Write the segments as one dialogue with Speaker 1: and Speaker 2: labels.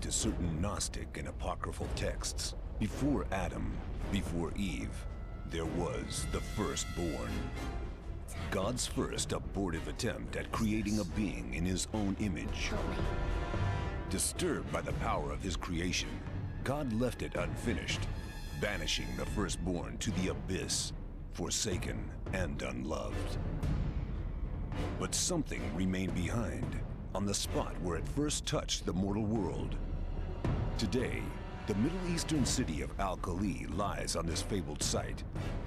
Speaker 1: to certain Gnostic and apocryphal texts, before Adam, before Eve, there was the firstborn. God's first abortive attempt at creating a being in his own image. Disturbed by the power of his creation, God left it unfinished, banishing the firstborn to the abyss, forsaken and unloved. But something remained behind, on the spot where it first touched the mortal world. Today, the Middle Eastern city of Al-Khali lies on this fabled site,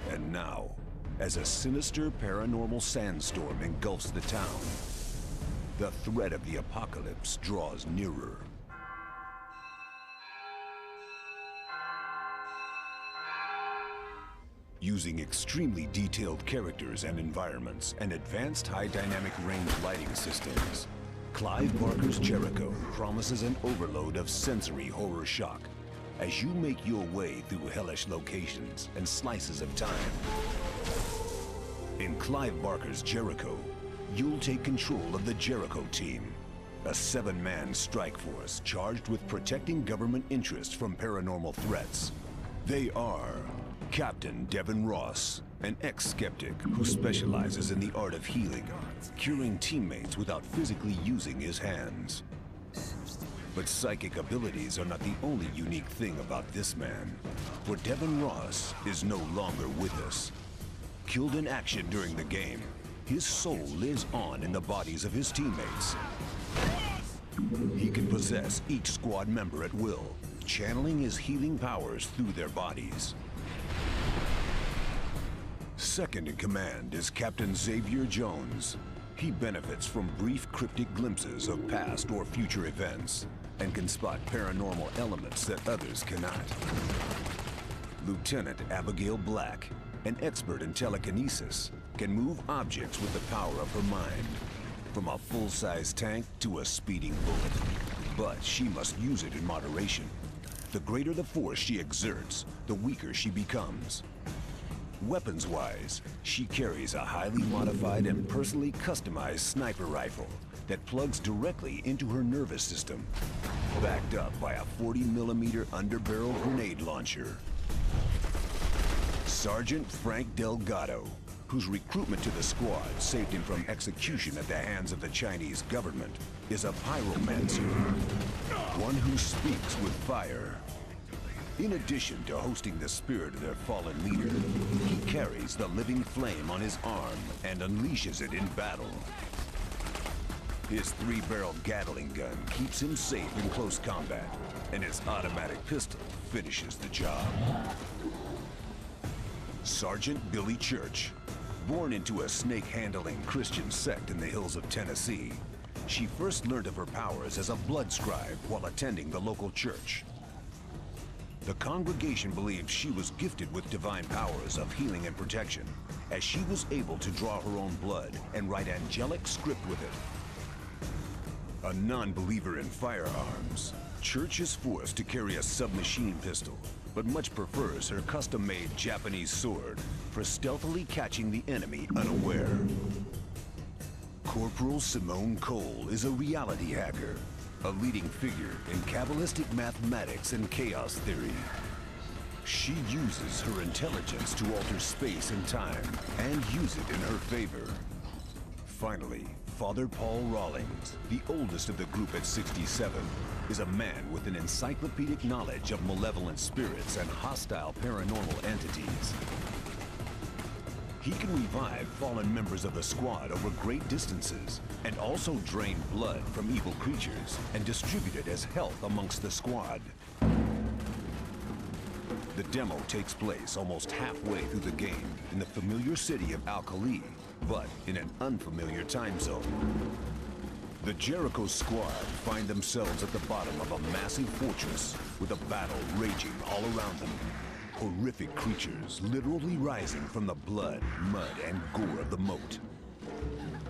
Speaker 1: and now, as a sinister paranormal sandstorm engulfs the town, the threat of the apocalypse draws nearer. Using extremely detailed characters and environments and advanced high dynamic range lighting systems, Clive Barker's Jericho promises an overload of sensory horror shock as you make your way through hellish locations and slices of time. In Clive Barker's Jericho, you'll take control of the Jericho team, a 7-man strike force charged with protecting government interests from paranormal threats. They are Captain Devin Ross, an ex-skeptic who specializes in the art of healing, curing teammates without physically using his hands. But psychic abilities are not the only unique thing about this man, for Devin Ross is no longer with us. Killed in action during the game, his soul lives on in the bodies of his teammates. He can possess each squad member at will, channeling his healing powers through their bodies. Second in command is Captain Xavier Jones. He benefits from brief cryptic glimpses of past or future events and can spot paranormal elements that others cannot. Lieutenant Abigail Black, an expert in telekinesis, can move objects with the power of her mind, from a full-size tank to a speeding bullet. But she must use it in moderation. The greater the force she exerts, the weaker she becomes. Weapons-wise, she carries a highly modified and personally customized sniper rifle that plugs directly into her nervous system, backed up by a 40mm underbarrel grenade launcher. Sergeant Frank Delgado, whose recruitment to the squad saved him from execution at the hands of the Chinese government, is a pyromancer, one who speaks with fire. In addition to hosting the spirit of their fallen leader, he carries the living flame on his arm and unleashes it in battle. His 3-barreled Gatling gun keeps him safe in close combat, and his automatic pistol finishes the job. Sergeant Billy Church, born into a snake-handling Christian sect in the hills of Tennessee, she first learned of her powers as a blood scribe while attending the local church. The congregation believed she was gifted with divine powers of healing and protection, as she was able to draw her own blood and write angelic script with it. A non-believer in firearms, Church is forced to carry a submachine pistol, but much prefers her custom-made Japanese sword for stealthily catching the enemy unaware. Corporal Simone Cole is a reality hacker, a leading figure in Kabbalistic mathematics and chaos theory. She uses her intelligence to alter space and time, and use it in her favor. Finally, Father Paul Rawlings, the oldest of the group at 67, is a man with an encyclopedic knowledge of malevolent spirits and hostile paranormal entities. He can revive fallen members of the squad over great distances, and also drain blood from evil creatures and distribute it as health amongst the squad. The demo takes place almost halfway through the game in the familiar city of Al-Khali, but in an unfamiliar time zone. The Jericho squad find themselves at the bottom of a massive fortress with a battle raging all around them. Horrific creatures literally rising from the blood, mud, and gore of the moat.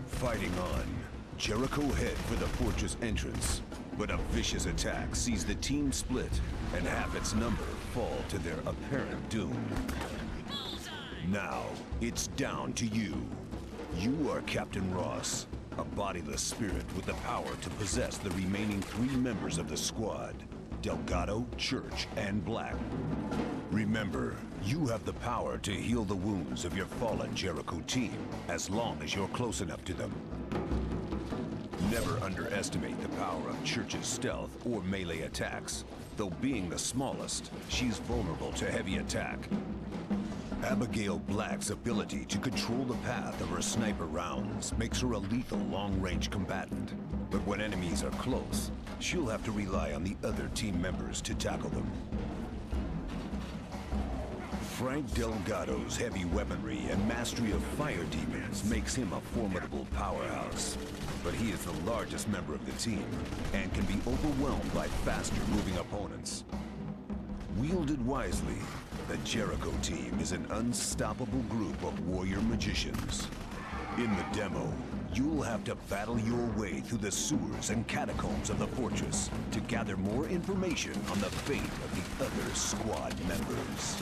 Speaker 1: Fighting on, Jericho head for the fortress entrance, but a vicious attack sees the team split and half its number fall to their apparent doom. Now, it's down to you. You are Captain Ross, a bodiless spirit with the power to possess the remaining 3 members of the squad. Delgado, Church, and Black. Remember, you have the power to heal the wounds of your fallen Jericho team, as long as you're close enough to them. Never underestimate the power of Church's stealth or melee attacks. Though being the smallest, she's vulnerable to heavy attack. Abigail Black's ability to control the path of her sniper rounds makes her a lethal long-range combatant. But when enemies are close, she'll have to rely on the other team members to tackle them. Frank Delgado's heavy weaponry and mastery of fire demons makes him a formidable powerhouse. But he is the largest member of the team and can be overwhelmed by faster-moving opponents. Wielded wisely, the Jericho team is an unstoppable group of warrior magicians. In the demo, you'll have to battle your way through the sewers and catacombs of the fortress to gather more information on the fate of the other squad members.